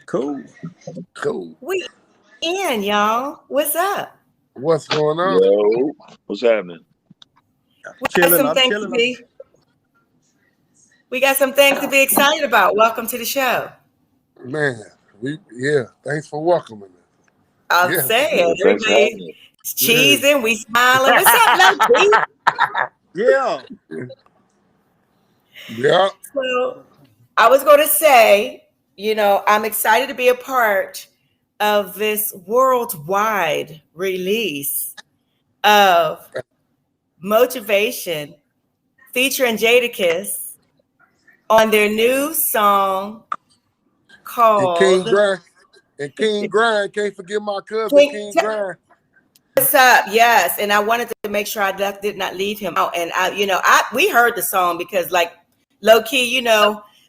Cool. Cool. We in, y'all. What's up? What's going on? Yo, what's happening? We got some things to be excited about. Welcome to the show. Man, thanks for welcoming us. I'm saying, everybody cheesing, we smiling. What's up, Loki? Yeah. Yeah. So I was going to say, I'm excited to be a part of this worldwide release of Mochavation featuring JadaKiss on their new song called King Grind. Can't forget my cousin King Grind. What's up? Yes, and I wanted to make sure I did not leave him out. And we heard the song because, like, low key,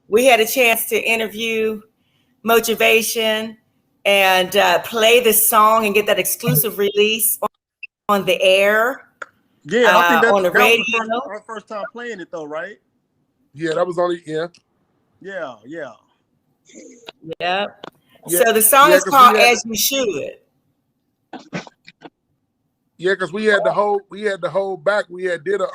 we had a chance to interview Mochavation and play this song and get that exclusive release on the air. Yeah, I think on the radio. Our first time playing it, though, right? Yeah, that was only Yeah. So the song is called "As You Should." Yeah, because we had the whole back. We had did a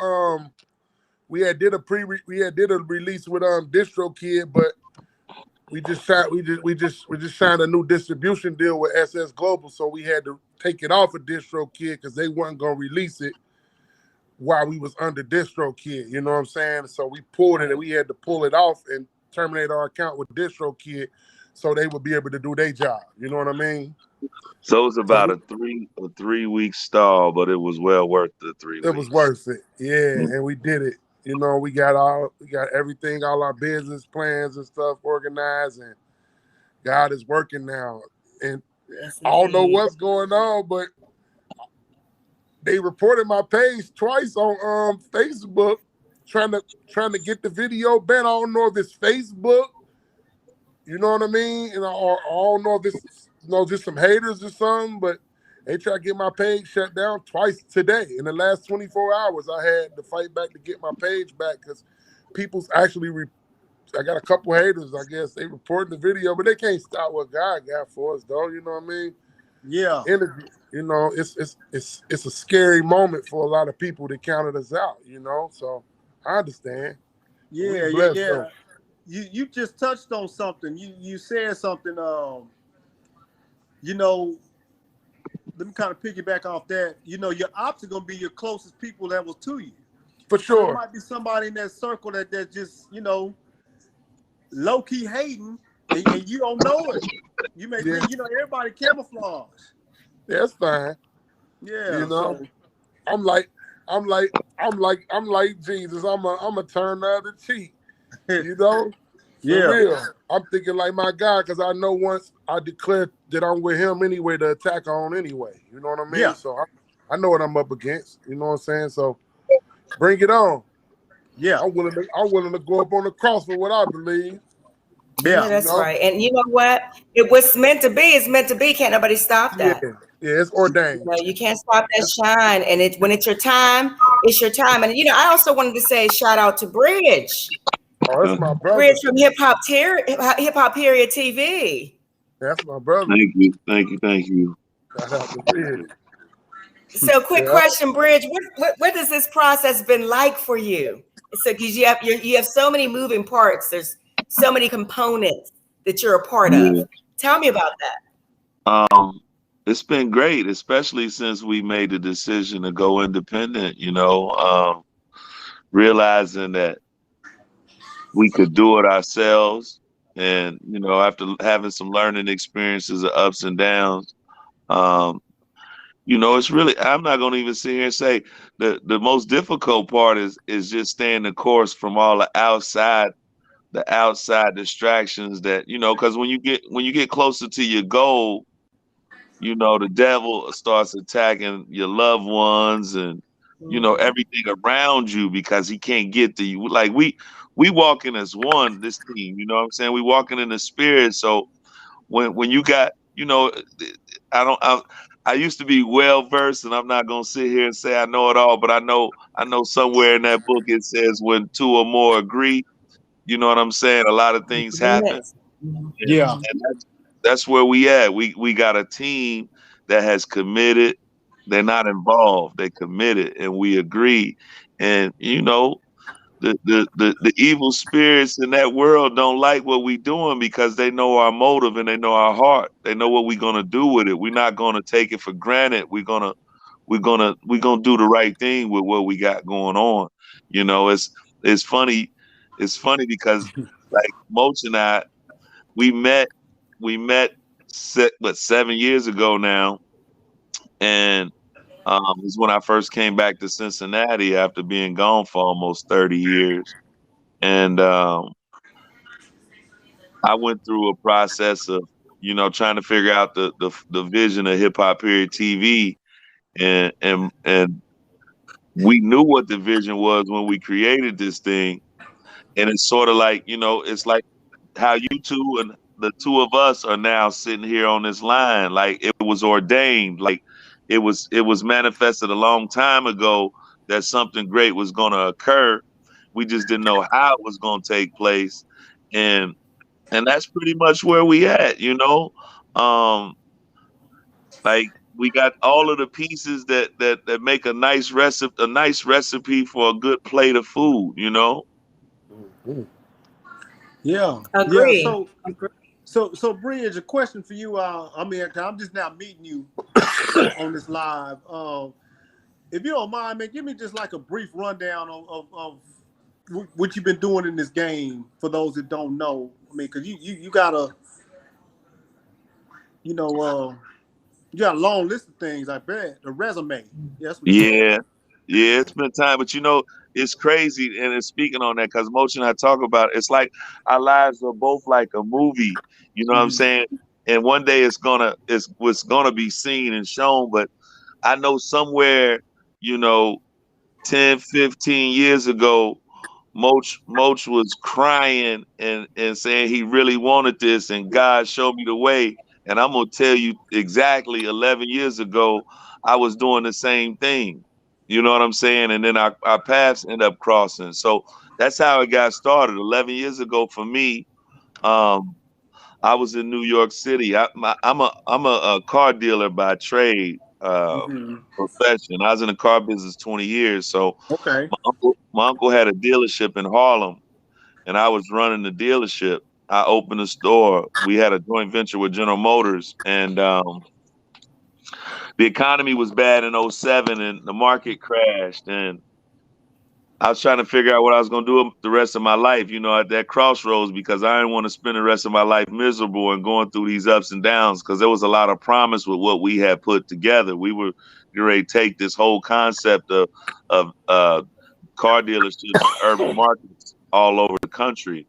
release with DistroKid, but we just signed a new distribution deal with SS Global, so we had to take it off of DistroKid because they weren't gonna release it while we was under DistroKid. You know what I'm saying? So we pulled it, and we had to pull it off and terminate our account with DistroKid, so they would be able to do their job. You know what I mean? So it was about a 3 week stall, but it was well worth the 3 weeks. It was worth it, yeah, and we did it. We got everything, all our business plans and stuff organized, and God is working now. And I don't know what's going on, but they reported my page twice on Facebook, trying to get the video banned. I don't know if it's Facebook, you know what I mean, and I don't know if it's just some haters or something, but they try to get my page shut down twice today. In the last 24 hours, I had to fight back to get my page back because people's actually, I got a couple haters, I guess. They reported the video, but they can't stop what God got for us, though. You know what I mean? Yeah. It's a scary moment for a lot of people that counted us out, so I understand. Yeah. You just touched on something. You said something, let me kind of piggyback off that. Your ops are gonna be your closest people that was to you. For sure. There might be somebody in that circle that just, low key hating, and you don't know it. You may think, everybody camouflage. That's fine. Yeah. I'm like Jesus. I'm a turn the other cheek. For real. I'm thinking like my God, because I know once I declare that I'm with him anyway, the attack on anyway. You know what I mean? Yeah. So I know what I'm up against. You know what I'm saying? So bring it on. Yeah. I'm willing to go up on the cross for what I believe. Yeah, that's right. And you know what? It was meant to be. It's meant to be. Can't nobody stop that. Yeah, it's ordained. You can't stop that shine. And when it's your time, it's your time. And I also wanted to say shout out to Bridge. Oh, that's my brother. Bridge from Hip Hop Period TV. That's my brother. Thank you. Shout out to Bridge. So, quick question, Bridge. What has this process been like for you? So, because you have so many moving parts. There's so many components that you're a part of. Tell me about that. It's been great, especially since we made the decision to go independent. Realizing that we could do it ourselves, and after having some learning experiences of ups and downs, it's really, I'm not going to even sit here and say the most difficult part is just staying the course from all the outside distractions that, because when you get closer to your goal, the devil starts attacking your loved ones and, everything around you, because he can't get to you. Like we walking as one, this team, you know what I'm saying? We walking in the spirit. So when you got, I used to be well versed, and I'm not gonna sit here and say I know it all, but I know somewhere in that book it says when two or more agree, you know what I'm saying? A lot of things happen. Yeah. That's where we at. We got a team that has committed. They're not involved. They committed, and we agree. And you know, the evil spirits in that world don't like what we doing because they know our motive and they know our heart. They know what we're gonna do with it. We're not gonna take it for granted. We're gonna do the right thing with what we got going on. You know, it's funny. It's funny because like Moach and I, we met we met 7 years ago now, and is when I first came back to Cincinnati after being gone for almost 30 years. And I went through a process of, trying to figure out the vision of Hip Hop Period TV. And we knew what the vision was when we created this thing. And it's sort of like, it's like how you two and the two of us are now sitting here on this line. Like it was ordained, like it was manifested a long time ago that something great was going to occur. We just didn't know how it was going to take place. And that's pretty much where we at, um like we got all of the pieces that make a nice recipe for a good plate of food. Yeah. Yeah. Agree. So Bridge, a question for you. I mean, I'm just now meeting you on this live. If you don't mind, man, give me just like a brief rundown of what you've been doing in this game for those that don't know. I mean, because you got a, you got a long list of things. I bet a resume. Yeah, that's what you Yeah, yeah, it's been time, but it's crazy. And it's speaking on that because Motion I talk about it's like our lives are both like a movie. You know what I'm saying? And one day it's gonna be seen and shown. But I know somewhere, 10, 15 years ago, Moch was crying and saying he really wanted this, and God showed me the way. And I'm gonna tell you exactly 11 years ago, I was doing the same thing. You know what I'm saying? And then our paths end up crossing. So that's how it got started. 11 years ago for me, I was in New York City. I'm a car dealer by trade, profession. I was in the car business 20 years. So okay. my uncle had a dealership in Harlem, and I was running the dealership. I opened a store. We had a joint venture with General Motors, and the economy was bad in '07, and the market crashed. And I was trying to figure out what I was going to do the rest of my life, at that crossroads, because I didn't want to spend the rest of my life miserable and going through these ups and downs, because there was a lot of promise with what we had put together. We were ready to take this whole concept of car dealerships in urban markets all over the country.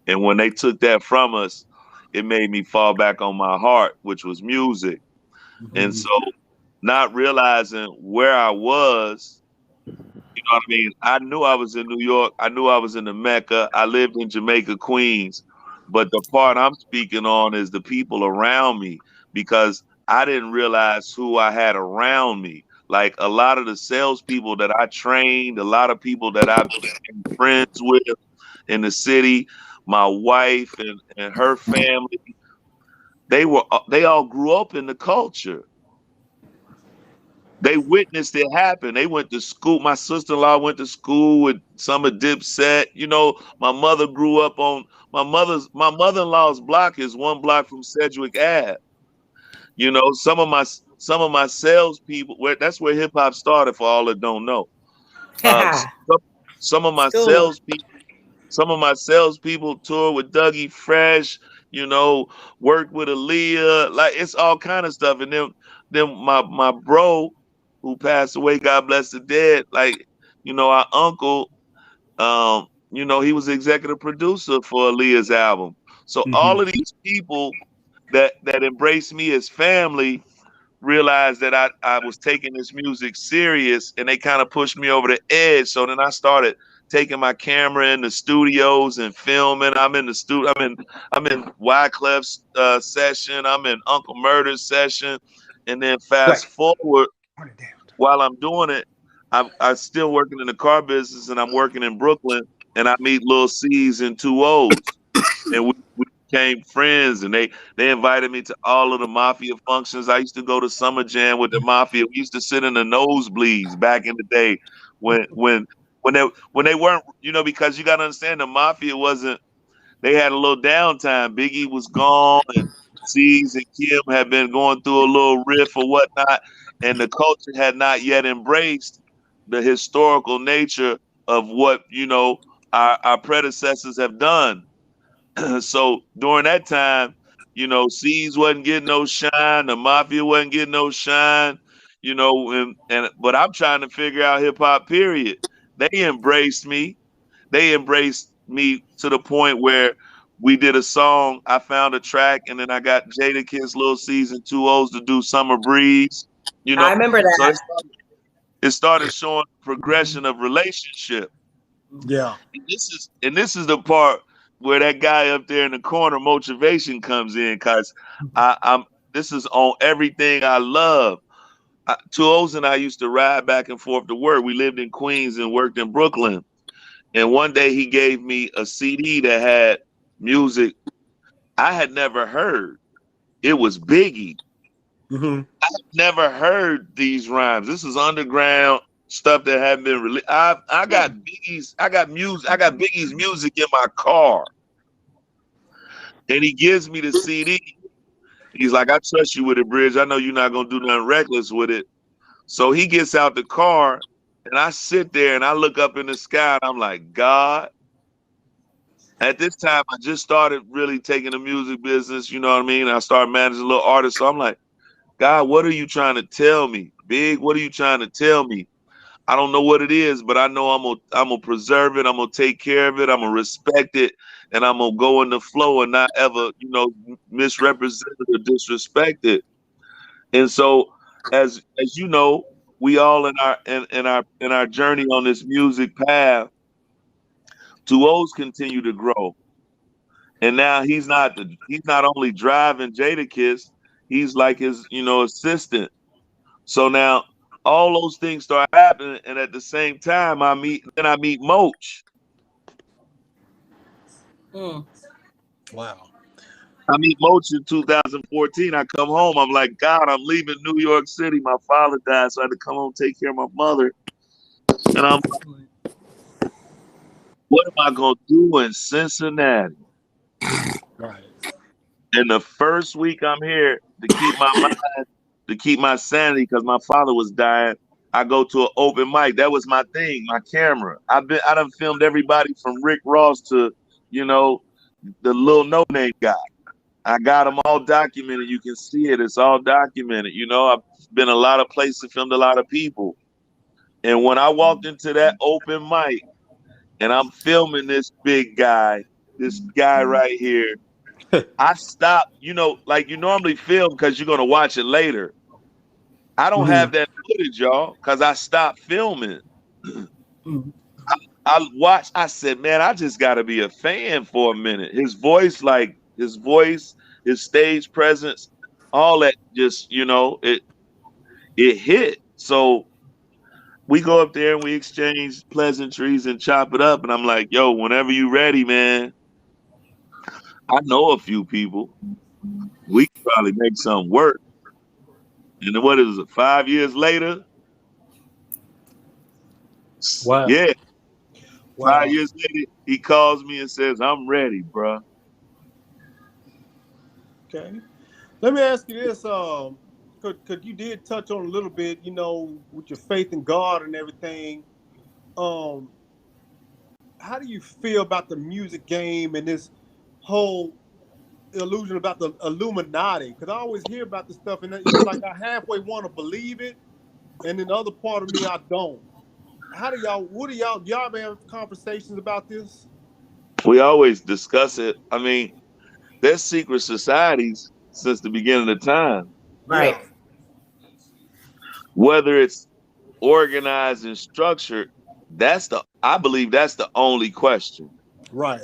And when they took that from us, it made me fall back on my heart, which was music. And so not realizing where I was, you know what I mean? I knew I was in New York. I knew I was in the Mecca. I lived in Jamaica, Queens. But the part I'm speaking on is the people around me, because I didn't realize who I had around me. Like a lot of the salespeople that I trained, a lot of people that I became friends with in the city, my wife and her family, they all grew up in the culture. They witnessed it happen. They went to school. My sister-in-law went to school with some of Dipset. My mother grew up on my mother-in-law's block is one block from Sedgwick Ave. Some of my salespeople. That's where hip hop started. For all that don't know, some of my School. salespeople tour with Dougie Fresh. Worked with Aaliyah. Like it's all kind of stuff. And then my bro, who passed away, God bless the dead, like, our uncle, he was executive producer for Aaliyah's album. So all of these people that embraced me as family realized that I was taking this music serious, and they kind of pushed me over the edge. So then I started taking my camera in the studios and filming. I'm in the studio. I'm in Wyclef's session. I'm in Uncle Murder's session. And then fast forward, while I'm doing it, I'm still working in the car business, and I'm working in Brooklyn, and I meet Lil C's and 2 O's, and we became friends, and they invited me to all of the Mafia functions. I used to go to Summer Jam with the Mafia. We used to sit in the nosebleeds back in the day when they weren't, because you got to understand the Mafia wasn't. They had a little downtime. Biggie was gone, and C's and Kim had been going through a little riff or whatnot, and the culture had not yet embraced the historical nature of what our predecessors have done. So during that time, C's wasn't getting no shine, the Mafia wasn't getting no shine, but I'm trying to figure out hip hop. Period. They embraced me. They embraced me to the point where we did a song. I found a track, and then I got JadaKiss, Little C's, and 2 O's to do Summer Breeze. I remember that. So it started showing progression of relationship. Yeah. And this is the part where that guy up there in the corner, Mochavation, comes in, because this is on everything I love. 2 O's and I used to ride back and forth to work. We lived in Queens and worked in Brooklyn. And one day he gave me a CD that had music I had never heard. It was Biggie. Mm-hmm. I had never heard these rhymes. This is underground stuff that hadn't been released. I got Biggie's music in my car. And he gives me the CD. He's like, I trust you with it, Bridge. I know you're not gonna do nothing reckless with it. So he gets out the car, and I sit there and I look up in the sky, and I'm like, God. At this time, I just started really taking the music business, you know what I mean? I started managing little artists. So I'm like, God, what are you trying to tell me? Big, what are you trying to tell me? I don't know what it is, but I know I'm gonna preserve it. I'm gonna take care of it. I'm gonna respect it, and I'm gonna go in the flow and not ever, misrepresent it or disrespect it. And so, as you know, we all in our journey on this music path. 2 O's continue to grow, and now he's not only driving Jadakiss, he's like his assistant. So now all those things start happening, and at the same time, I meet Moch. Wow. I meet Moch in 2014. I come home. I'm like, God, I'm leaving New York City. My father died, so I had to come home take care of my mother. And I'm like, what am I gonna do in Cincinnati? Right. And the first week I'm here to keep my mind, to keep my sanity, because my father was dying, I go to an open mic. That was my thing, my camera. I done filmed everybody from Rick Ross to, the little no-name guy. I got them all documented. You can see it. It's all documented. I've been a lot of places, filmed a lot of people. And when I walked into that open mic and I'm filming this big guy, this guy right here, I stopped, like you normally film because you're going to watch it later. I don't have that footage, y'all, because I stopped filming. I watched, I said, man, I just got to be a fan for a minute. His voice, his stage presence, all that just, it hit. So we go up there and we exchange pleasantries and chop it up. And I'm like, yo, whenever you ready, man, I know a few people. We can probably make something work. And then what is it, 5 years later? Wow. Yeah. Wow. 5 years later, he calls me and says, I'm ready, bro. Okay. Let me ask you this, because you did touch on a little bit, with your faith in God and everything. How do you feel about the music game and this whole illusion about the Illuminati? Because I always hear about this stuff, and it's like I halfway want to believe it, and then the other part of me I don't. What do y'all have conversations about this? We always discuss it. I mean, there's secret societies since the beginning of time. Right. Yeah. Whether it's organized and structured, I believe that's the only question. Right.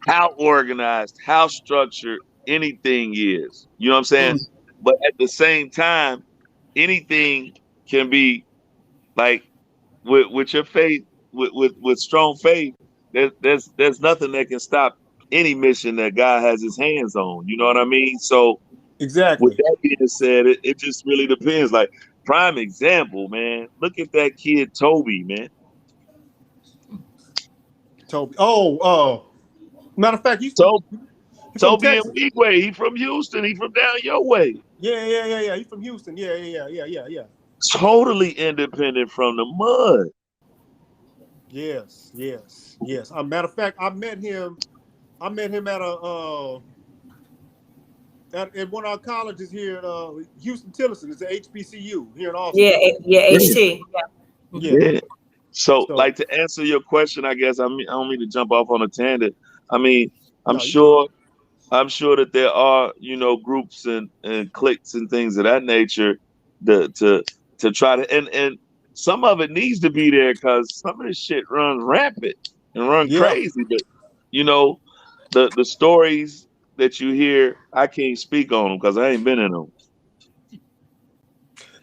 How organized, how structured anything is. You know what I'm saying? But at the same time, anything can be like with your faith, with strong faith, there's nothing that can stop any mission that God has his hands on. You know what I mean? So with Exactly. that being said, it just really depends. Like prime example, man. Look at that kid Toby, man. Toby. Oh, matter of fact, So he from Toby and Texas. Wigway, he from Houston. He from down your way. Yeah. He from Houston. Yeah. Totally independent from the mud. Yes. Matter of fact, I met him at a at one of our colleges here at Houston Tillotson. It's a HBCU here in Austin. Yeah, HT. Yeah. Yeah. So, So like to answer your question, I guess I don't mean to jump off on a tangent. I mean, I'm no, you good. sure I'm sure that there are, groups and cliques and things of that nature to try to and some of it needs to be there because some of this shit runs rampant and run Yeah. crazy. But you know, the stories that you hear, I can't speak on them because I ain't been in them.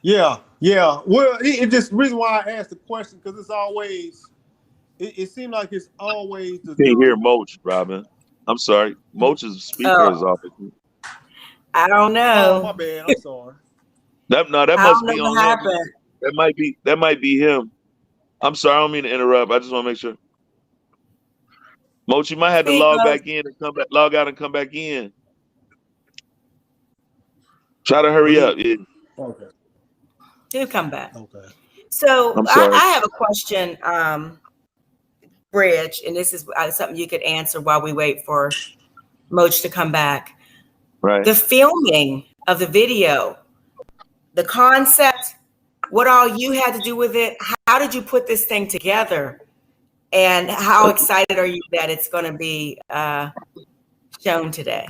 Yeah. Well, it just reason why I asked the question because it's always it seems like it's always Can't hear Moach, Robin. I'm sorry, Moach's speaker is Oh, off. I don't oh, my know. bad. I'm sorry. That I must don't know be what on him. happened. That might be him. I'm sorry, I don't mean to interrupt. I just want to make sure. Moch, you might have to Speak, log Mo. back in and come back, log out and come back in. Try to Well, hurry up. Yeah. okay. Do come back. Okay. So I'm sorry. I have a question, Bridge, and this is something you could answer while we wait for Moach to come back. Right. The filming of the video, the concept, what all you had to do with it, how did you put this thing together? And how excited are you that it's going to be shown today?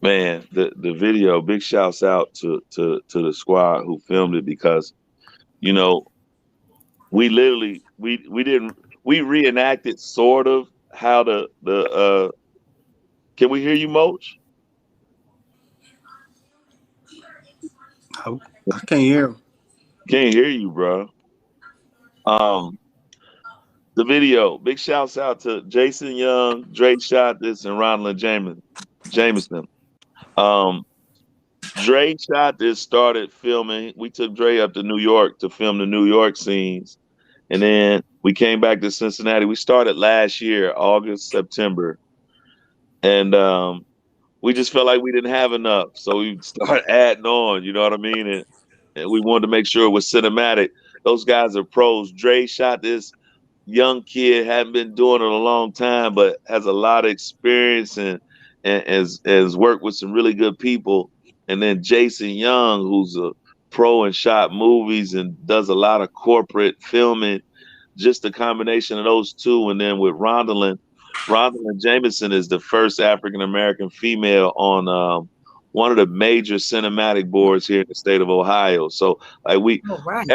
Man, the video, big shouts out to the squad who filmed it because, we literally we reenacted sort of how the can we hear you, Moach? I can't hear him. Can't hear you, bro. The video, big shouts out to Jason Young, Drake Shot This, and Ronald Jameson. Um, Dre Shot This started filming. We took Dre up to New York to film the New York scenes. And then we came back to Cincinnati. We started last year, August, September. And we just felt like we didn't have enough. So we started adding on, you know what I mean? And we wanted to make sure it was cinematic. Those guys are pros. Dre Shot This young kid, hadn't been doing it a long time, but has a lot of experience and has worked with some really good people. And then Jason Young, who's a pro and shot movies and does a lot of corporate filming. Just a combination of those two, and then with Rondalyn Jameson is the first African American female on one of the major cinematic boards here in the state of Ohio. So like Right.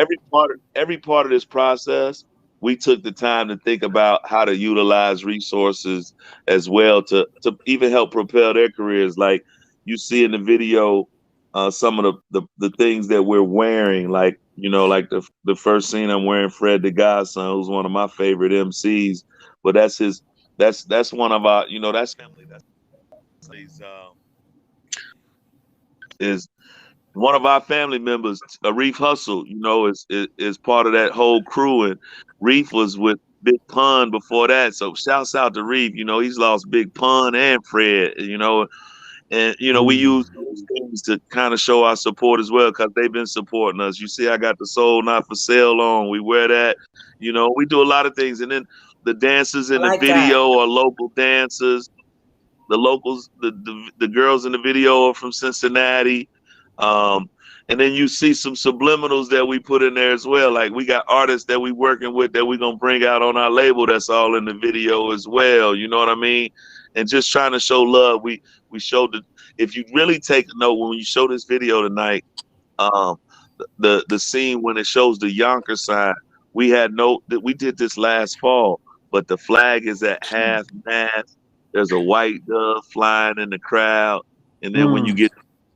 every part of this process, we took the time to think about how to utilize resources as well to even help propel their careers. Like you see in the video, some of the things that we're wearing, like like the first scene I'm wearing Fred the Godson, who's one of my favorite MCs, but that's one of our that's family. That's is one of our family members, Reef Hustle, is part of that whole crew. And Reef was with Big Pun before that. So shouts out to Reef. He's lost Big Pun and Fred, and we use those things to kind of show our support as well because they've been supporting us. You see, I got the Soul Not For Sale on. We wear that. We do a lot of things. And then the dancers in the video are local dancers. The locals, the girls in the video are from Cincinnati. And then you see some subliminals that we put in there as well. Like we got artists that we working with that we're going to bring out on our label. That's all in the video as well. You know what I mean? And just trying to show love. We showed if you really take a note, when you show this video tonight, the scene when it shows the Yonkers sign, we did this last fall, but the flag is at half mast. There's a white dove flying in the crowd. And then when you get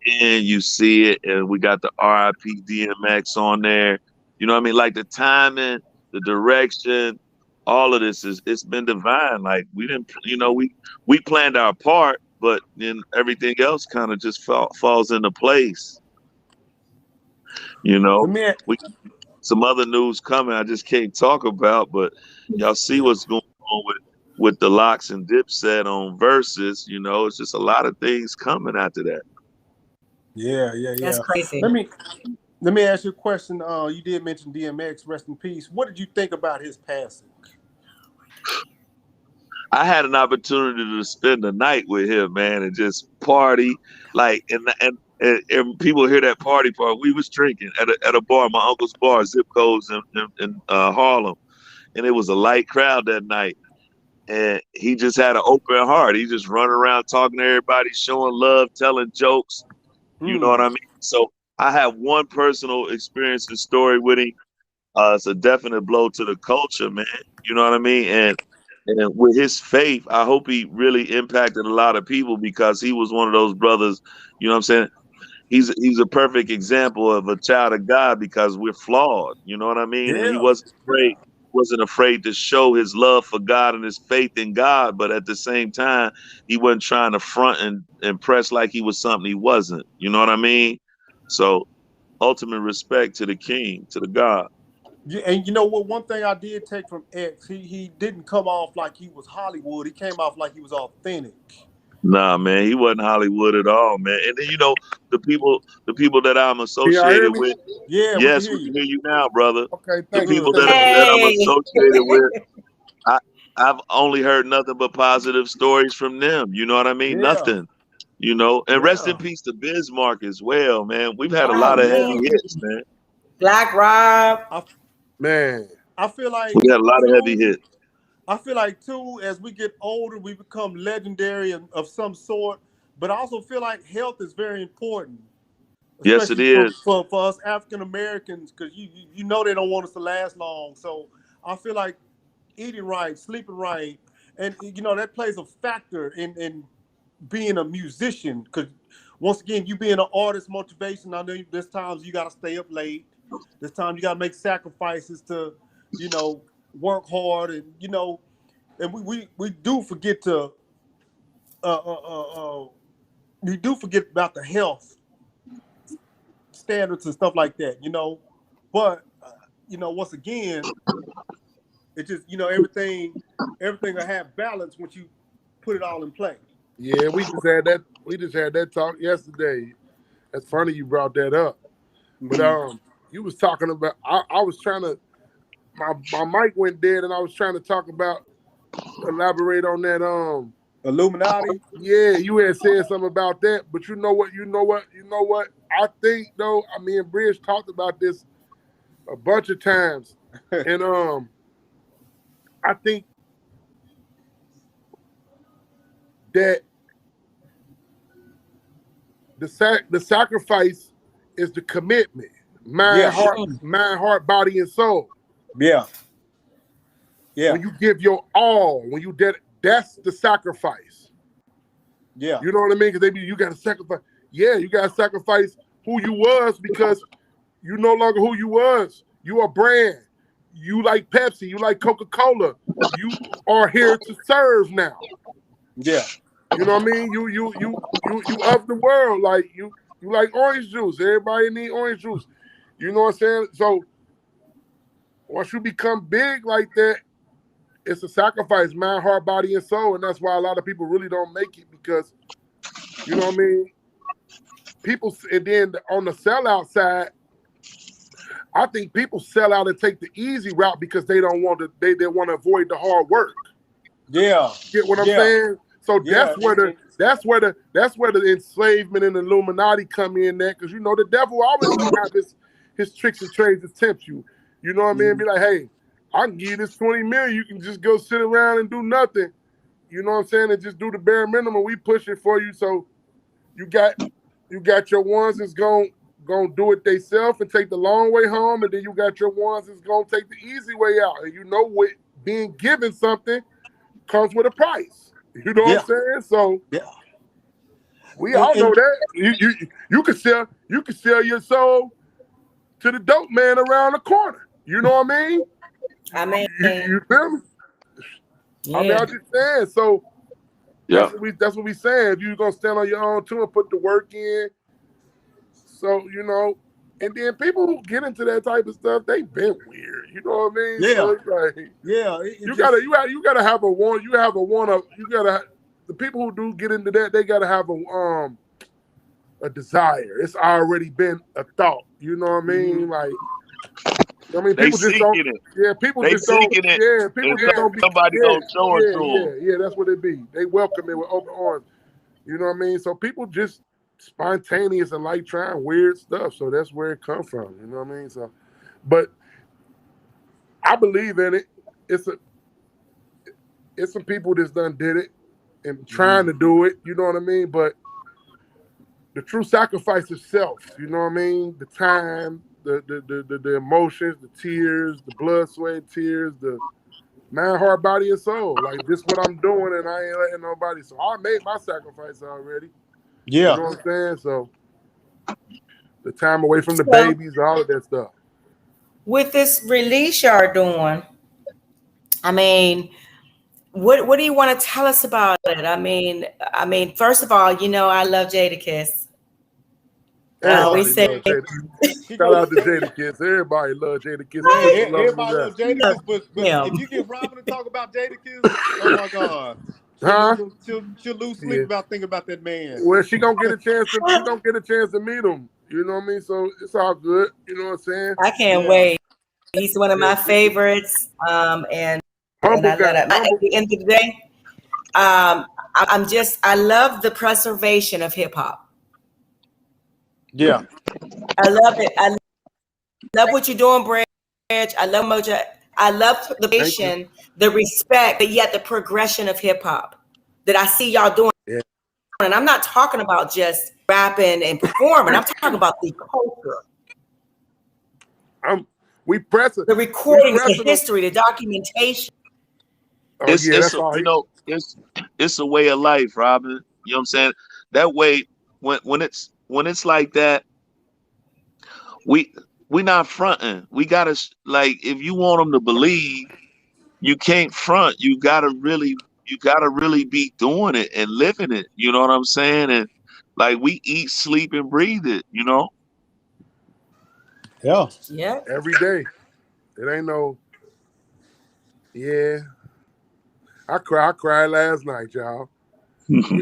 in, you see it, and we got the RIP DMX on there. You know what I mean? Like the timing, the direction, all of this it's been divine. Like we didn't, we planned our part, but then everything else kind of just falls into place. You know, Let me ask, we some other news coming. I just can't talk about, but y'all see what's going on with the Locks and Dipset on Versus. You know, it's just a lot of things coming after that. yeah. That's crazy. Let me ask you a question. You did mention DMX, rest in peace. What did you think about his passing? I had an opportunity to spend the night with him, man, and just party. Like, and people hear that party part. We was drinking at a bar, my uncle's bar, Zip Codes in Harlem, and it was a light crowd that night. And he just had an open heart. He just running around talking to everybody, showing love, telling jokes. You know what I mean? So I have one personal experience and story with him. It's a definite blow to the culture, man. You know what I mean? And with his faith, I hope he really impacted a lot of people because he was one of those brothers. You know what I'm saying? He's a perfect example of a child of God because we're flawed. You know what I mean? And he wasn't afraid to show his love for God and his faith in God, but at the same time, he wasn't trying to front and impress like he was something he wasn't. You know what I mean? So ultimate respect to the King, to the God. Yeah, and you know what? One thing I did take from X, he didn't come off like he was Hollywood. He came off like he was authentic. Nah, man, he wasn't Hollywood at all, man. And then the people that I'm Can y'all hear associated me? with. Yeah, Yes, we can hear you now, brother. Okay, The thank people you. that I'm Hey. associated with, I've only heard nothing but positive stories from them. You know what I mean? Yeah. Nothing. You know, and rest in Yeah. peace to Bismarck as well, man. We've had a Oh, lot of yeah. heavy hits, man. Black Rob. Man, I feel like We had a lot of heavy too. hits. I feel like too, as we get older, we become legendary of some sort. But I also feel like health is very important, Yes, it especially is. for us African Americans, because you know they don't want us to last long. So I feel like eating right, sleeping right, and you know that plays a factor in being a musician. Because once again, you being an artist, motivation. I know there's times you got to stay up late. There's times you got to make sacrifices to, you know, work hard, and you know, and we do forget to uh, uh, uh, uh, we do forget about the health standards and stuff like that, you know. But you know, once again, it just, you know, everything will have balance once you put it all in play. yeah, we just had that talk yesterday. That's funny you brought that up. But you was talking about I was trying to my mic went dead and I was trying to talk about elaborate on that Illuminati. yeah, you had said something about that, but you know what I think though, I mean Bridge talked about this a bunch of times. And I think that the sacrifice is the commitment. Mind, heart, body, and soul. Yeah. When you give your all, when you that's the sacrifice. Yeah. You know what I mean? Because you got to sacrifice. Yeah, you got to sacrifice who you was because you no longer who you was. You are brand. You like Pepsi. You like Coca-Cola. You are here to serve now. Yeah. You know what I mean? You of the world. Like you like orange juice. Everybody need orange juice. You know what I'm saying? So once you become big like that, it's a sacrifice, mind, heart, body, and soul. And that's why a lot of people really don't make it because, you know what I mean? People, and then on the sellout side, I think people sell out and take the easy route because they don't want to, they want to avoid the hard work. Yeah. Get what I'm saying? So that's where the enslavement and Illuminati come in there, because you know the devil always gonna have his tricks and trades to tempt you. You know what I mean? Be like, hey, I can give you this 20 million. You can just go sit around and do nothing. You know what I'm saying? And just do the bare minimum. We push it for you. So you got your ones that's gonna do it themselves and take the long way home, and then you got your ones that's gonna take the easy way out. And you know what, being given something comes with a price. You know what I'm saying? So we all know that. You can sell your soul to the dope man around the corner. You know what I mean? I mean, You feel me? Yeah. I mean, I'm just saying. So Yeah. that's what we saying. If you're gonna stand on your own too and put the work in, so and then people who get into that type of stuff, they been weird. You know what I mean? Yeah. So it's like, Yeah. you gotta have a one. You have a one of you gotta. The people who do get into that, they gotta have a desire. It's already been a thought. You know what I mean? Like, I mean, They people just don't. seeking it. Yeah, people They just don't. seeking it. Yeah, people And just don't be. somebody Yeah, gonna show it to them. yeah. That's what it be. They welcome it with open arms. You know what I mean? So people just spontaneous and like trying weird stuff. So that's where it comes from. You know what I mean? So, but I believe in it. It's some people that's done did it and trying to do it. You know what I mean? But the true sacrifice is self. You know what I mean? The time, the emotions, the tears, the blood, sweat, tears, the mind, heart, body, and soul. Like, this what I'm doing, and I ain't letting nobody. So I made my sacrifice already. Yeah. You know what I'm saying? So the time away from the So- babies, all of that stuff. With this release y'all doing, I mean, what do you want to tell us about it? I mean, first of all, I love JadaKiss. Everybody say- loves Jada. Shout out to JadaKiss. Everybody loves JadaKiss. Everybody loves Jadakiss, but Yeah. if you get Robin to talk about Jadakiss, oh my God. Huh? She'll lose sleep Yeah. about thinking about that man. Well, she gonna get a chance to meet him. You know what I mean? So it's all good. You know what I'm saying? I can't Yeah. wait. He's one of my Yeah. favorites. And Humble I love guy. it. At the end of the day, I love the preservation of hip hop. Yeah. I love it. I love what you're doing, Bridge. I love Mojo. I love the patient, the respect, but yet the progression of hip hop that I see y'all doing. Yeah. And I'm not talking about just rapping and performing. I'm talking about the culture, We press it. the recordings, pressing the them. history, the documentation. Oh, It's yeah, it's that's a, all. you know it's a way of life, Robin. You know what I'm saying? That way, when it's like that, we not fronting. We gotta like, if you want them to believe, you can't front. You gotta really be doing it and living it. You know what I'm saying? And like, we eat, sleep, and breathe it. You know? Yeah. Yeah. Every day. It ain't no. Yeah. I cried last night, y'all.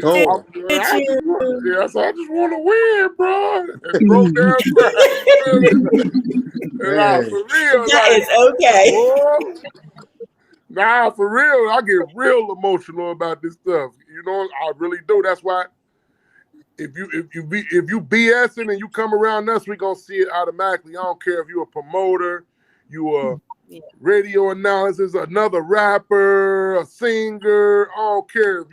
Oh. I just want to win, bro. And broke down crying. Nah, for real. That like, is okay. oh, nah, for real. I get real emotional about this stuff. You know, I really do. That's why if you BSing and you come around us, we gonna see it automatically. I don't care if you're a promoter, you a radio analysis, another rapper, a singer. I don't care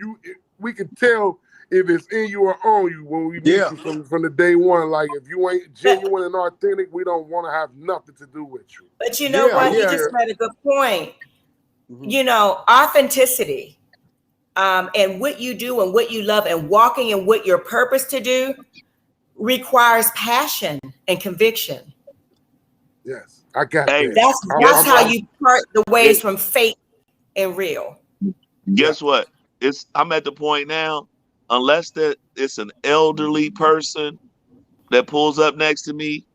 we can tell if it's in you or on you when we meet you from the day one. Like, if you ain't genuine and authentic, we don't want to have nothing to do with you. But you know what? You just made a good point. You know, authenticity, and what you do and what you love and walking in what your purpose to do requires passion and conviction. Yes, I got Hey, that. That's how you part the ways from fake and real. Guess what? I'm at the point now, unless that it's an elderly person that pulls up next to me,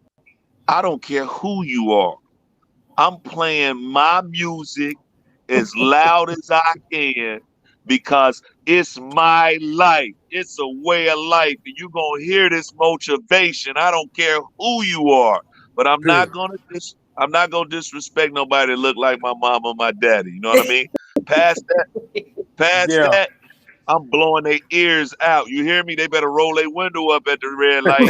I don't care who you are. I'm playing my music as loud as I can, because it's my life. It's a way of life. And you're going to hear this motivation. I don't care who you are, but I'm not going to disrespect nobody that look like my mom or my daddy. You know what I mean? Past that, I'm blowing their ears out. You hear me? They better roll their window up at the red light.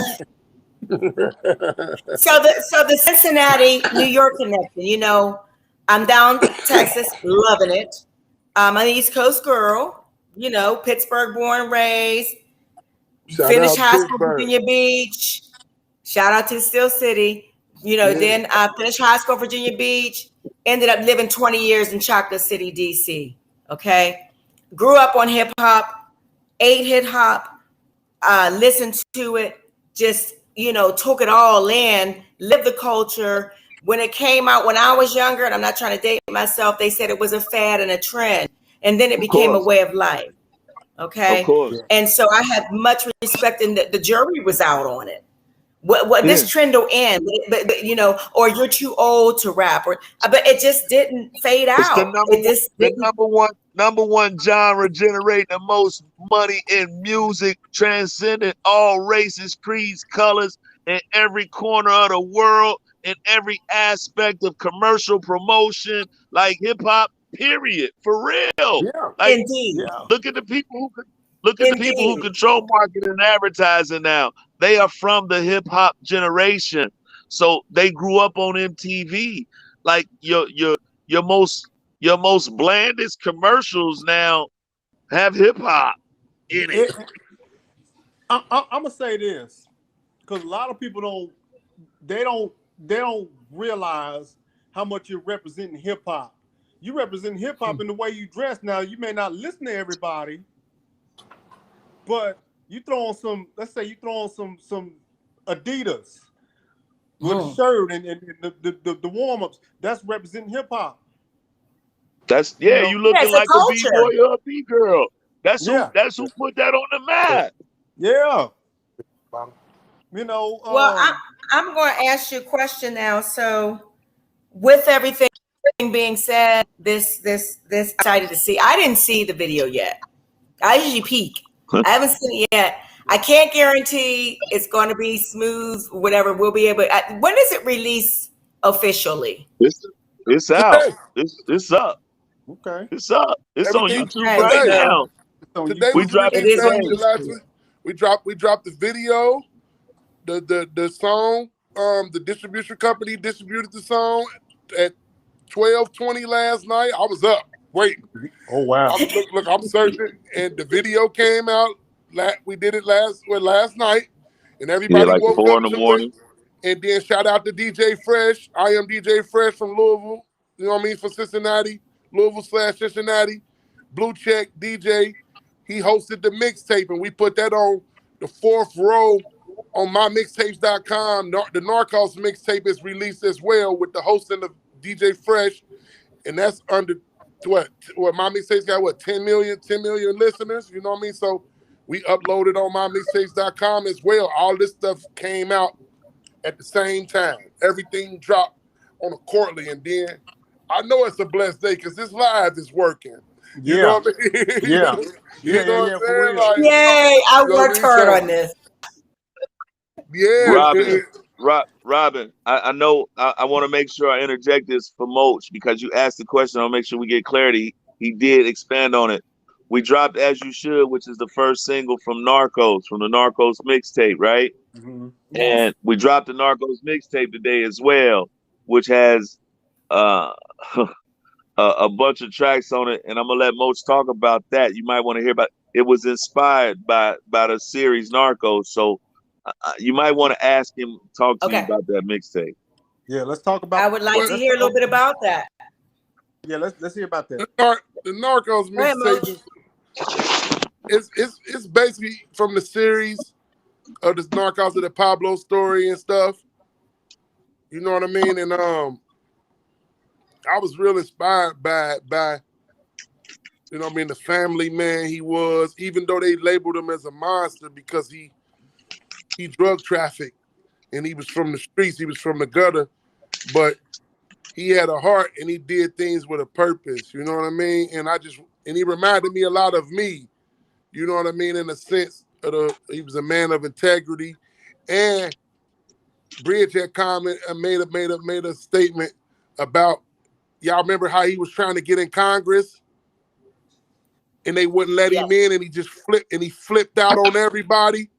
So the Cincinnati, New York connection, you know, I'm down Texas, loving it. I'm an East Coast girl, you know, Pittsburgh born and raised, finished high school, Virginia Beach. Shout out to Steel City. You know, then I finished high school, Virginia Beach, ended up living 20 years in Chocolate City, DC. Okay. Grew up on hip hop, ate hip hop, listened to it, just, you know, took it all in, lived the culture. When it came out, when I was younger, and I'm not trying to date myself, they said it was a fad and a trend. and then it Of became a course. way of life. Of Okay. course. And so I had much respect, and the jury was out on it. What Yeah. this trend will end, but, you know, or you're too old to rap, or but it just didn't fade It's the out. It just didn't. number one genre generating the most money in music, transcending all races, creeds, colors, in every corner of the world, in every aspect of commercial promotion, like hip hop. Period. For real. Yeah. Like, Indeed. Yeah. look at the people who Indeed. control marketing and advertising now. They are from the hip hop generation, so they grew up on MTV. Like your most blandest commercials now have hip hop in it. I'm gonna say this because a lot of people don't realize how much you're representing hip hop. You represent hip hop in the way you dress. Now you may not listen to everybody, but you throw on some. Let's say you throw on some Adidas with a shirt and the warm ups. That's representing hip hop. That's You know? you looking it's a like a B culture. boy or a B girl. That's Yeah. who put that on the map. Yeah. You know. Well, I'm going to ask you a question now. So, with everything being said, this excited to see. I didn't see the video yet. I usually peek. I haven't seen it yet. I can't guarantee it's going to be smooth. Whatever, we'll be able. When does it release officially? It's out. It's up. Okay. It's up. It's on Everything YouTube Okay, right today. now. So Today We was dropped It release is on day. YouTube. We dropped the video, the song. The distribution company distributed the song at 12:20 last night. I was up waiting. Oh wow. I'm searching, and the video came out. We did it last night, and everybody like woke 4 in up the to morning. it. And then shout out to DJ Fresh. I am DJ Fresh from Louisville. You know what I mean, for Cincinnati, Louisville/Cincinnati. Blue Check DJ. He hosted the mixtape, and we put that on the 4th row on mymixtapes.com. The Narcos mixtape is released as well with the hosting of DJ Fresh, and that's under what my mixtapes got 10 million listeners. You know what I mean? So we uploaded on mymixtapes.com as well. All this stuff came out at the same time. Everything dropped on a quarterly, and then I know it's a blessed day because this live is working. You know what I mean? Yeah. You know what I'm For saying? real. Like, Yay! I you know what worked hard on this. Yeah. Robin, I know I want to make sure I interject this for Moch because you asked the question. I'll make sure we get clarity. He did expand on it. We dropped As You Should, which is the first single from Narcos, from the Narcos mixtape, right? Mm-hmm. And we dropped the Narcos mixtape today as well, which has a bunch of tracks on it. And I'm gonna let Moch talk about that. You might want to hear about. It was inspired by the series Narcos, so you might want to ask him, talk to you Okay. about that mixtape. Yeah, let's talk about. I would like to hear a little bit about that. Yeah, let's hear about that. The Narcos Go ahead, mixtape it's basically from the series of the Narcos of the Pablo story and stuff. You know what I mean? And I was real inspired by you know what I mean, the family man he was, even though they labeled him as a monster because he drug trafficked and he was from the streets, he was from the gutter, but he had a heart and he did things with a purpose, you know what I mean? And he reminded me a lot of me, you know what I mean, in the sense of he was a man of integrity. And Bridge had made a statement about, y'all remember how he was trying to get in Congress and they wouldn't let him in, and he flipped out on everybody.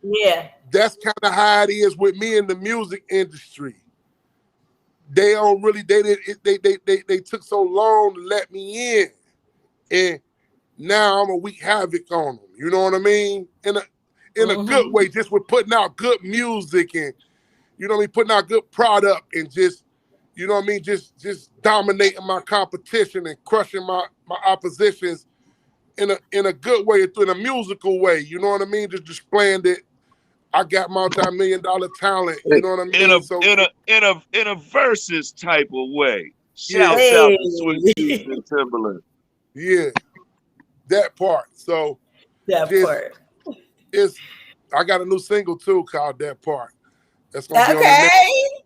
Yeah. That's kind of how it is with me in the music industry. They don't really, they took so long to let me in, and now I'm a weak havoc on them. You know what I mean? In a good way, just with putting out good music and, you know what I mean, putting out good product and just, you know what I mean, just dominating my competition and crushing my oppositions in a good way, in a musical way. You know what I mean? Just displaying that I got multi-million-dollar talent. You know what I mean? In a versus type of way. Shouts out to Sweet Beats and Timberland. Yeah. that part. So That just part. it's I got a new single too called That Part. That's gonna be on the next.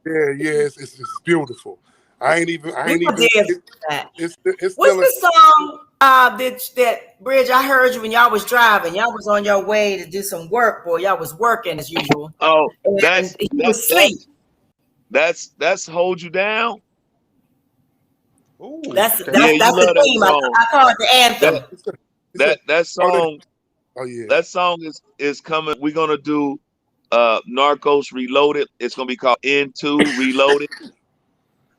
Okay. Yeah, it's beautiful. I ain't even We gonna dance to that. it's What's still the song that Bridge? I heard you when y'all was driving. Y'all was on your way to do some work, boy. Y'all was working as usual. Oh, And he was asleep. that's Hold You Down. Ooh, That's okay. Yeah, you the love that theme. song. I call it the anthem. That song oh yeah. that song is coming. We're gonna do Narcos Reloaded. It's gonna be called N2 Reloaded.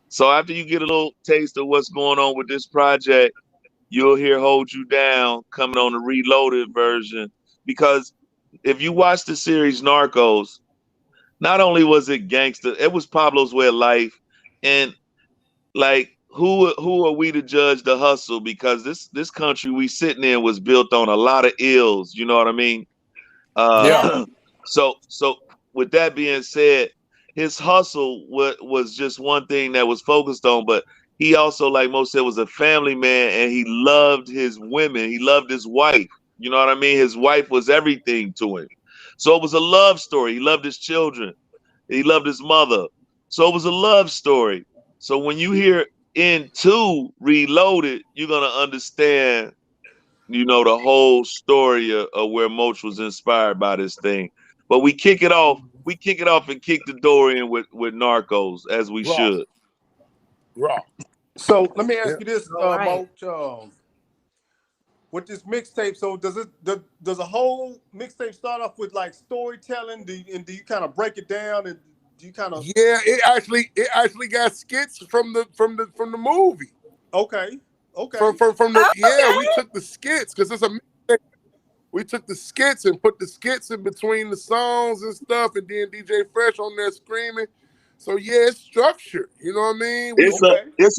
So after you get a little taste of what's going on with this project, you'll hear Hold You Down coming on the reloaded version. Because if you watch the series Narcos, not only was it gangster, it was Pablo's way of life. And like who are we to judge the hustle? Because this country we sitting in was built on a lot of ills, you know what I mean? Yeah. So with that being said, his hustle was just one thing that was focused on, but he also, like Mo said, was a family man, and he loved his women. He loved his wife. You know what I mean? His wife was everything to him. So it was a love story. He loved his children. He loved his mother. So it was a love story. So when you hear N2 Reloaded, you're gonna understand, the whole story of where Moch was inspired by this thing. But we kick it off. We kick it off and kick the door in with Narcos, as we Raw. should. Raw. So let me ask Yeah. you this, All right. Moch. With this mixtape, so does a whole mixtape start off with like storytelling? Do you kind of break it down, and do you kind of Yeah, it actually got skits from the movie. okay. From the Okay. we took the skits because it's a mixtape. We took the skits and put the skits in between the songs and stuff, and then DJ Fresh on there screaming. So yeah, it's structured. You know what I mean? It's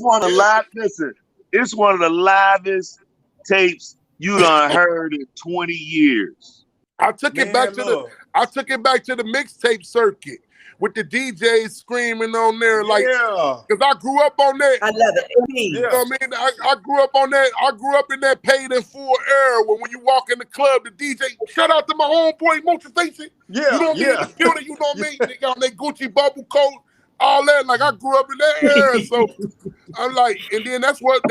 one of the Yeah. it's one of the livest tapes you done heard in 20 years. I took it back Man, to love. the mixtape circuit with the DJs screaming on there like Yeah. because I grew up on that. I love it. Indeed. You Yeah. know what I mean? I grew up on that. I grew up in that paid in full era when you walk in the club, the DJ, shout out to my homeboy Mochavation. Yeah. You know what I mean? In the building, you know what I mean? They got on their Gucci bubble coat, all that. Like I grew up in that era. So I'm like, and then that's what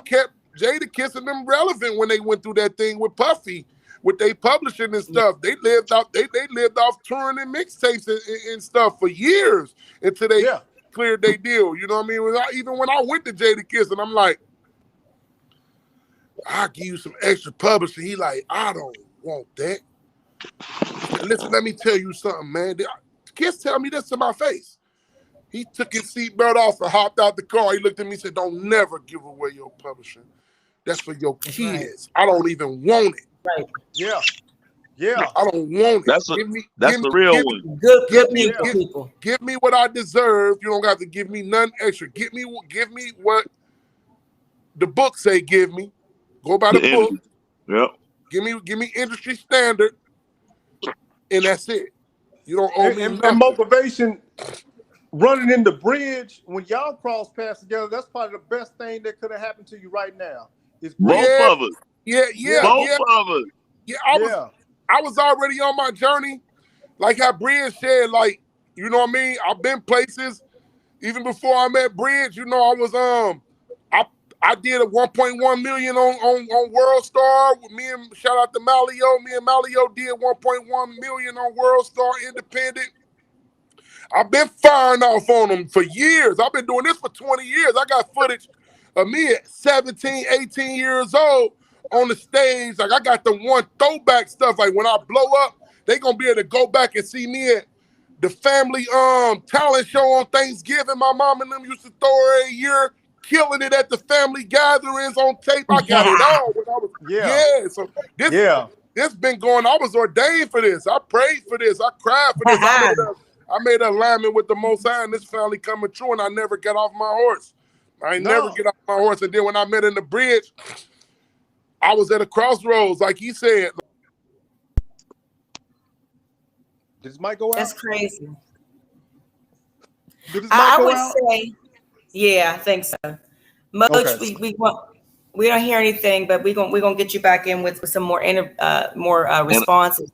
kept JadaKiss and them relevant when they went through that thing with Puffy, with they publishing and stuff. They lived off touring and mixtapes and stuff for years until they cleared their deal. You know what I mean? Even when I went to JadaKiss and I'm like, I'll give you some extra publishing. He like, I don't want that. He said, listen, let me tell you something, man. Kiss tell me this to my face. He took his seatbelt off and hopped out the car. He looked at me and said, don't never give away your publishing. That's for your kids. Right. I don't even want it. Right. Yeah. Yeah. I don't want it. That's the real one. Good people. Give me what I deserve. You don't have to give me nothing extra. Give me what the book say give me. Go by the book. Yep. Give me industry standard. And that's it. You don't owe me nothing. And Motivation, running in the bridge, when y'all cross paths together, that's probably the best thing that could have happened to you right now. It's both of us. Yeah. Both of us. Yeah, I was already on my journey. Like how Bridge said, like, you know what I mean? I've been places. Even before I met Bridge, you know, I was I did a 1.1 million on World Star with me and shout out to Malio. Me and Malio did 1.1 million on World Star Independent. I've been firing off on them for years. I've been doing this for 20 years. I got footage of me at 17, 18 years old on the stage. Like I got the one throwback stuff. Like when I blow up, they gonna be able to go back and see me at the family talent show on Thanksgiving. My mom and them used to throw every year, killing it at the family gatherings on tape. I got it all when I was So this been going. I was ordained for this. I prayed for this. I cried for this. I made an alignment with the Most High, and this finally coming true, and I never get off my horse. I never get off my horse. And then when I met in the bridge, I was at a crossroads, like he said. Did his mic go out? That's crazy. Did his mic I go would out? say, yeah, I think so. Moch, Okay. we don't hear anything, but we're gonna get you back in with some more And responses.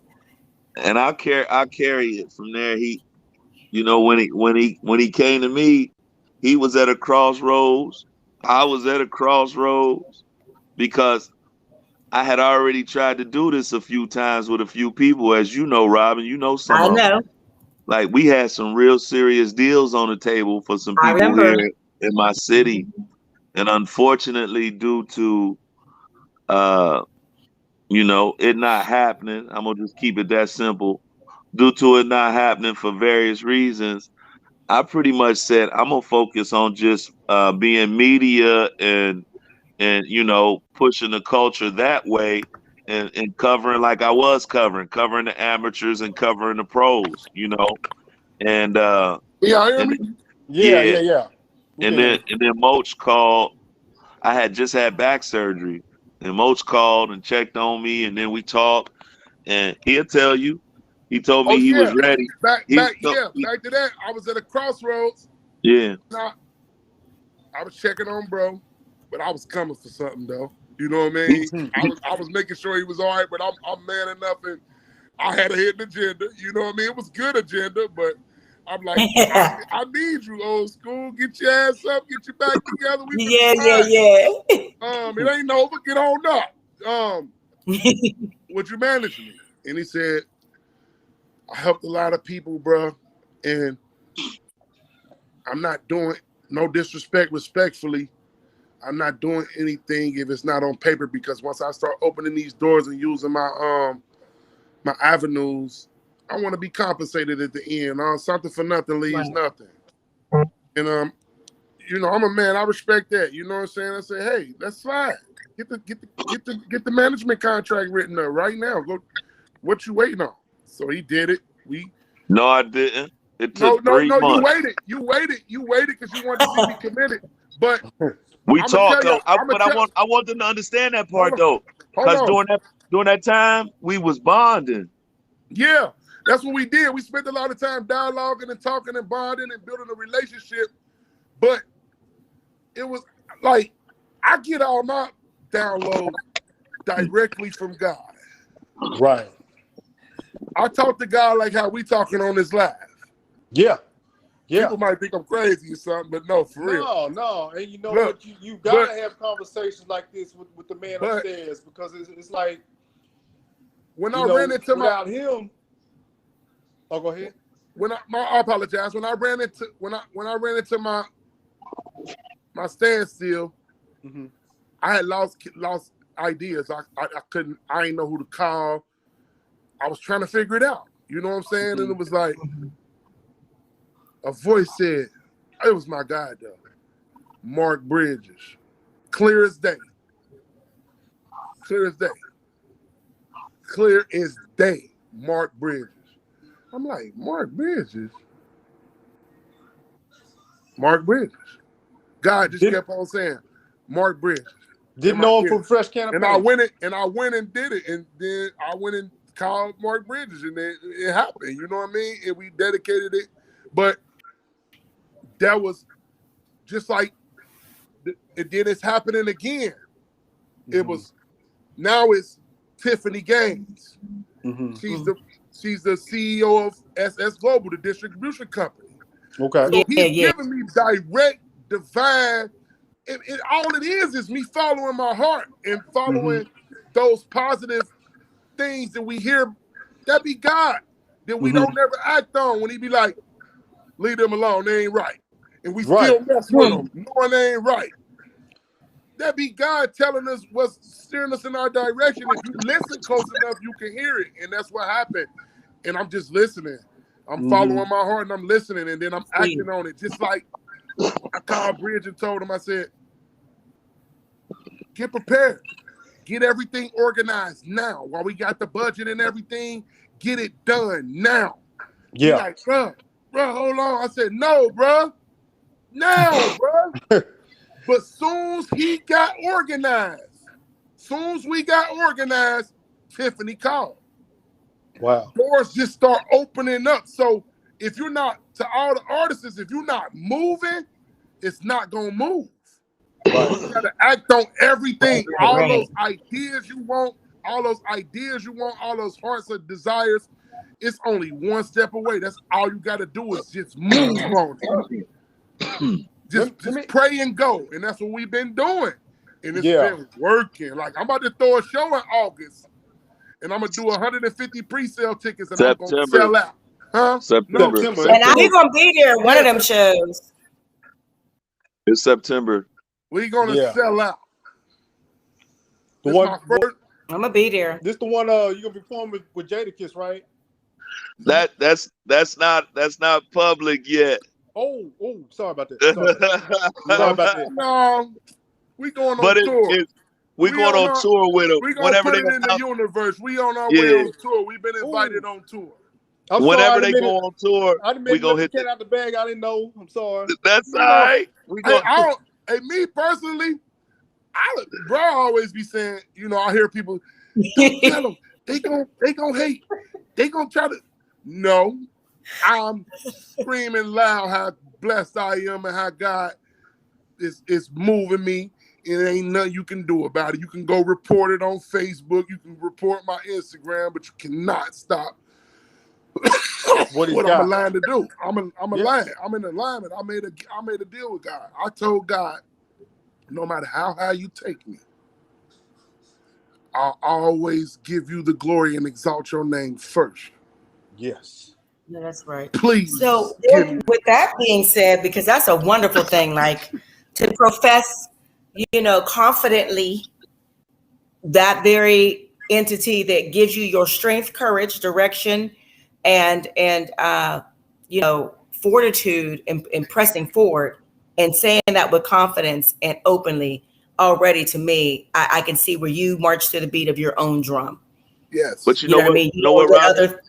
I'll carry it from there. He, you know, when he came to me, he was at a crossroads. I was at a crossroads because I had already tried to do this a few times with a few people, as you know, Robin. You know some I of them. know. Like we had some real serious deals on the table for some I people here remember. in my city, and unfortunately, due to uh, you know, it not happening. I'm gonna just keep it that simple. Due to it not happening for various reasons, I pretty much said I'm gonna focus on just being media and you know pushing the culture that way and covering like I was covering the amateurs and covering the pros, you know, and Y'all hear and me? Yeah, yeah, yeah, yeah. We can hear you. and then Moach called. I had just had back surgery, and Moach called and checked on me, and then we talked, and he'll tell you, he told me Oh he was yeah. ready. He, Back to that. I was at a crossroads. yeah. Now I was checking on bro, but I was coming for something though. You know what I He, mean? I was making sure he was all right, but I'm man enough and I had a hidden agenda. You know what I mean? It was good agenda, but I'm like, I need you, old school. Get your ass up, get your back together. We've been Yeah, fine. yeah, It ain't over. Get on up. yeah. Would you manage me? And he said, I helped a lot of people, bro, and I'm not doing no disrespect, respectfully. I'm not doing anything if it's not on paper because once I start opening these doors and using my avenues, I want to be compensated at the end. Something for nothing leaves Right. nothing. And you know, I'm a man. I respect that. You know what I'm saying? I say, hey, that's fine. Get the management contract written up right now. Go, what you waiting on? So he did it. no, I didn't. It No, took no, three no. You months. waited. You waited because you wanted to see me committed. But We I'm gonna talked, tell you. but I want them to understand that Hold part on, though, hold because on. during that time we was bonding. Yeah, that's what we did. We spent a lot of time dialoguing and talking and bonding and building a relationship. But it was like I get all my downloads directly from God. Right. I talk to God like how we talking on this live. Yeah. Yeah. People might think I'm crazy or something, but no, for real. No. And you know Look, what? You gotta have conversations like this with the man but upstairs because it's like, when you I know, ran into without him. Oh, go ahead. I apologize. When I ran into my standstill, Mm-hmm. I had lost ideas. I didn't know who to call. I was trying to figure it out. You know what I'm saying? Mm-hmm. And it was like a voice said, it was my guy though, Mark Bridges. Clear as day. Clear as day. Clear as day. Mark Bridges. I'm like, Mark Bridges? Mark Bridges. God just kept on saying, Mark Bridges. Didn't know him from Fresh Can of And Paint. I went and did it. And then I went and called Mark Bridges and it happened. You know what I mean? And we dedicated it. But that was just like, and then it's happening again. It was, now it's Tiffany Gaines. Mm-hmm. She's the CEO of SS Global, the distribution company. Okay. So he's giving me direct, divine, all it is me following my heart and following those positive things that we hear. That be God that we don't never act on when he be like, leave them alone, they ain't right. And we still mess with them, knowing they ain't right. That be God telling us what's steering us in our direction. If you listen close enough, you can hear it. And that's what happened. And I'm just listening. I'm following my heart and I'm listening and then I'm acting on it. Just like I called Bridge and told him, I said, get prepared. Get everything organized now. While we got the budget and everything, get it done now. Yeah. He like, bro, hold on. I said, no, bro. Now, bro. But soon as he got organized, Tiffany called. Wow. Doors just start opening up. So if you're not, to all the artists, if you're not moving, it's not going to move. Right. You gotta act on everything. Right, All right. those ideas you want, all those hearts and desires. It's only one step away. That's all you gotta do is just move on it. Just pray and go. And that's what we've been doing. And it's been working. Like, I'm about to throw a show in August, and I'm gonna do 150 pre-sale tickets, and I'm gonna sell out. Huh? September. And we're gonna be there one of them shows. It's September. We're gonna sell out. The one I'm gonna be there. This the one you're gonna be performing with JadaKiss, right? That's not public yet. Oh, sorry about that. Sorry about that. No, we going on tour. We going on tour with them. We gonna put it in the universe. We on our way on tour. We've been invited on tour. Whenever they go on tour, we gonna hit the cat out the bag. I didn't know. I'm sorry. That's all right. Me personally, bro, I always be saying, I hear people, don't tell them. They gonna hate. They gonna try to. No, I'm screaming loud how blessed I am and how God is moving me. It ain't nothing you can do about it. You can go report it on Facebook. You can report my Instagram, but you cannot stop what I'm aligned to do. I'm aligned. I'm in alignment. I made a deal with God. I told God, no matter how high you take me, I'll always give you the glory and exalt your name first. Yes. No, that's right. Please. So with that being said, because that's a wonderful thing, like to profess, confidently that very entity that gives you your strength, courage, direction, and fortitude in pressing forward and saying that with confidence and openly already, to me, I can see where you march to the beat of your own drum. Yes. But you know what? You know what, Robin?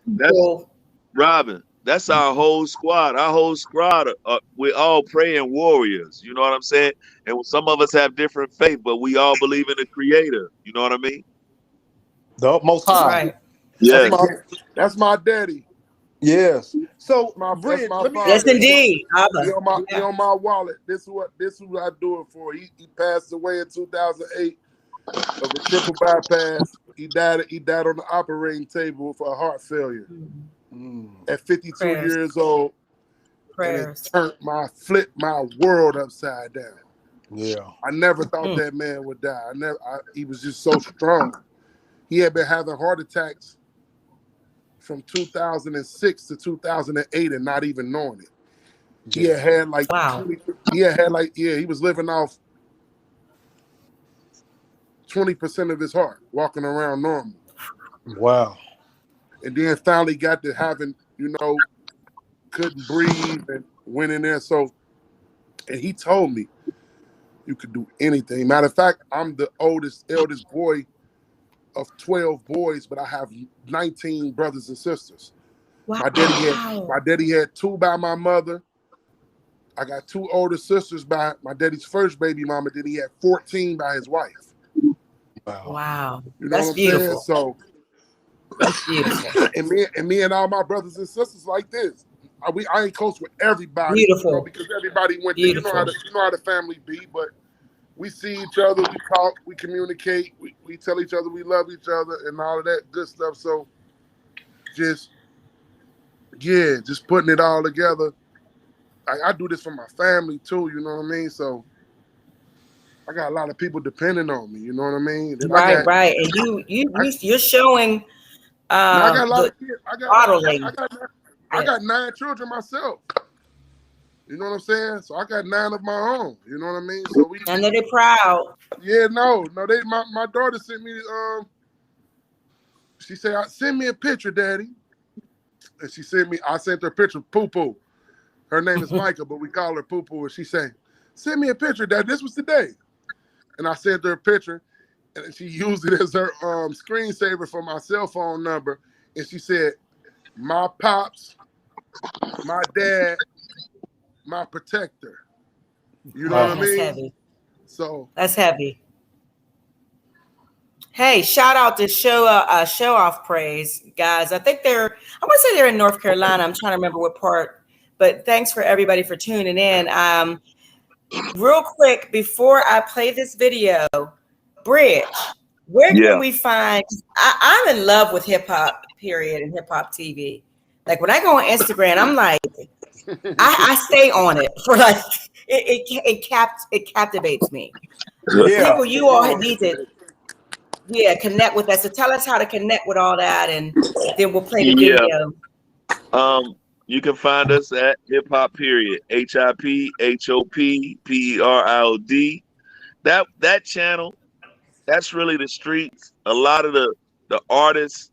Robin, that's our whole squad. Our whole squad, we're all praying warriors. You know what I'm saying? And some of us have different faith, but we all believe in the Creator. You know what I mean? The Most High. Right. Yes. That's my daddy. Yes. So, Bridge, yes, indeed. He on my wallet. This is what I do it for. He passed away in 2008 of a triple bypass. He died on the operating table for a heart failure. At 52 years old. And it flipped my world upside down. Yeah. I never thought that man would die. He was just so strong. He had been having heart attacks from 2006 to 2008 and not even knowing it. He had like, he was living off 20% of his heart, walking around normal. Wow. And then finally got to having, couldn't breathe and went in there. So, and he told me, you could do anything. Matter of fact, I'm the eldest boy of 12 boys, but I have 19 brothers and sisters. Wow. My daddy had 2 by my mother. I got 2 older sisters by my daddy's first baby mama. Then he had 14 by his wife. Wow. You know That's what I'm beautiful. saying? So that's beautiful. and me and all my brothers and sisters like this. I ain't close with everybody, beautiful. Because everybody went there. You know how the family be, but we see each other, we talk, we communicate, we tell each other we love each other and all of that good stuff. So just putting it all together. I do this for my family too, you know what I mean? So I got a lot of people depending on me, you know what I mean? Then right. And you're showing I got a lot of kids. I got 9 children myself. You know what I'm saying? So I got 9 of my own. You know what I mean? So and they're proud. Yeah, no. My daughter sent me she said, send me a picture, Daddy. And I sent her a picture of Poo Poo. Her name is Micah, but we call her Poo Poo. And she said, send me a picture, Dad. This was today. And I sent her a picture, and she used it as her screensaver for my cell phone number. And she said, my pops, my dad, my protector. You know what I mean? Heavy. So that's heavy. Hey, shout out to show off praise, guys. I want to say they're in North Carolina. I'm trying to remember what part, but thanks for everybody for tuning in. real quick, before I play this video, Bridge, where can we find? I'm in love with hip hop, period, and hip hop TV. Like when I go on Instagram, I'm like, I stay on it for like it captivates me. Yeah. People, you all need to connect with us. So tell us how to connect with all that, and then we'll play the video. You can find us at Hip Hop Period, HIPHOPPERIOD. That channel, that's really the streets. A lot of the artists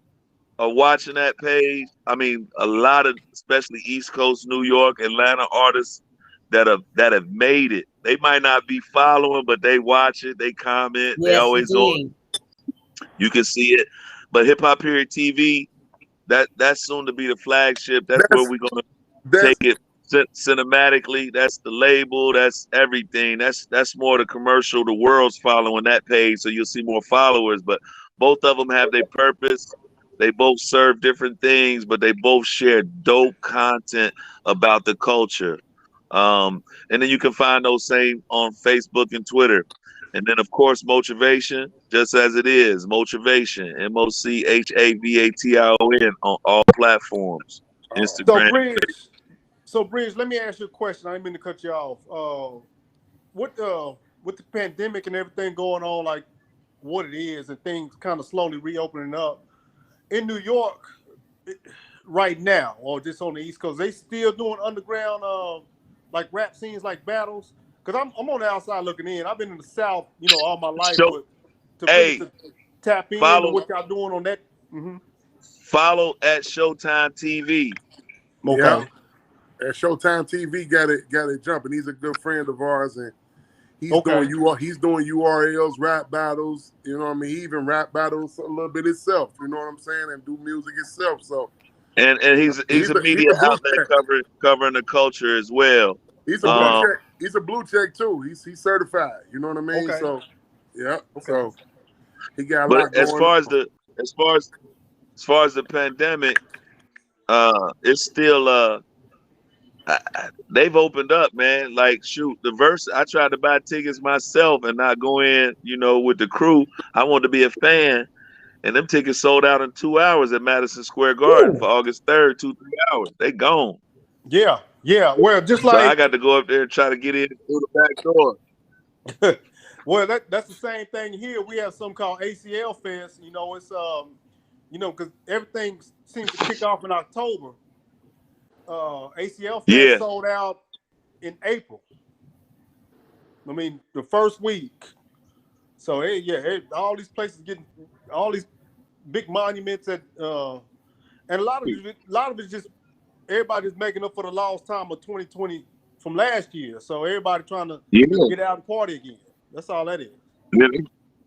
are watching that page. I mean, a lot of, especially East Coast, New York, Atlanta artists that have made it. They might not be following, but they watch it, they comment, they always on. You can see it. But Hip Hop Period TV, that's soon to be the flagship. That's where we're gonna take it cinematically. That's the label. That's everything. That's more the commercial. The world's following that page, so you'll see more followers. But both of them have their purpose. They both serve different things, but they both share dope content about the culture. And then you can find those same on Facebook and Twitter. And then, of course, Mochavation, just as it is, Mochavation, MOCHAVATION on all platforms, Instagram. So Bridge, let me ask you a question. I didn't mean to cut you off. With the pandemic and everything going on, like what it is, and things kind of slowly reopening up in New York right now, or just on the East Coast, they still doing underground like rap scenes, like battles. Because I'm on the outside looking in. I've been in the South, all my life, to tap in to what y'all doing on that. Follow at Showtime TV. Okay. Yeah. At Showtime TV got it jumping. He's a good friend of ours, and he's doing URLs, rap battles. You know what I mean? He even rap battles a little bit himself. You know what I'm saying? And do music himself. So. And he's a media outlet covering the culture as well. He's a blue check. He's a blue check too. He's certified. You know what I mean? Okay. So so he got a lot going on. As far as the pandemic, it's still they've opened up, man. Like shoot, the verse. I tried to buy tickets myself and not go in, with the crew. I wanted to be a fan. And them tickets sold out in 2 hours at Madison Square Garden for August 3rd, 2-3 hours. They gone. Yeah. Well, just so I got to go up there and try to get in through the back door. Well, that's the same thing here. We have something called ACL Fest. It's because everything seems to kick off in October. ACL Fest sold out in April. I mean, the first week. So all these places getting all these big monuments and a lot of it's just everybody's making up for the lost time of 2020 from last year. So everybody trying to get out and party again. That's all that is.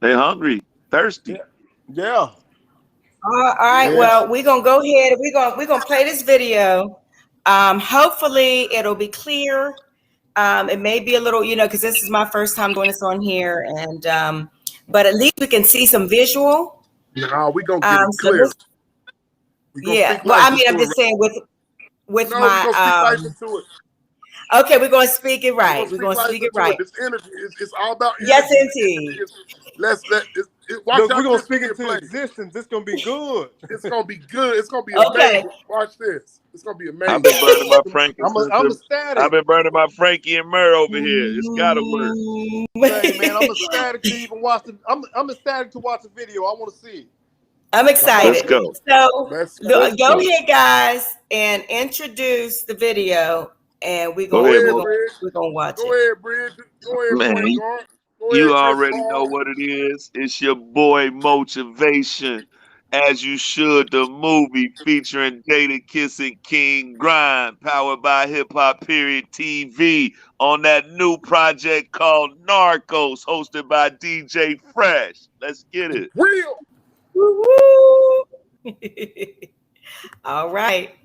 They're hungry, thirsty. Yeah. All right. Well, we're gonna go ahead. We're gonna play this video. Hopefully it'll be clear. It may be a little, because this is my first time doing this on here, and but at least we can see some visual. No, we're gonna get it clear. Well, I mean, I'm just saying with my okay, we're gonna speak it right. We're gonna speak it right. This energy it's all about energy. Yes, indeed. We're gonna speak it into existence. It's gonna be good. It's gonna be good. It's gonna be amazing. Watch this. It's gonna be amazing. I've been burning my Frankie. I'm ecstatic. I've been burning my Frankie and Murr over here. It's gotta work. Hey, man, I'm ecstatic to even watch the. I'm ecstatic to watch the video. I want to see it. I'm excited. Let's go. So go ahead, guys, and introduce the video, and we're gonna watch it. Go ahead, Bridge. Go ahead, man. You already know what it is. It's your boy Mochavation, as you should. The movie featuring JadaKiss and King Grind, powered by Hip Hop Period TV, on that new project called Narcos, hosted by DJ Fresh. Let's get it. Real. Woo-hoo. All right.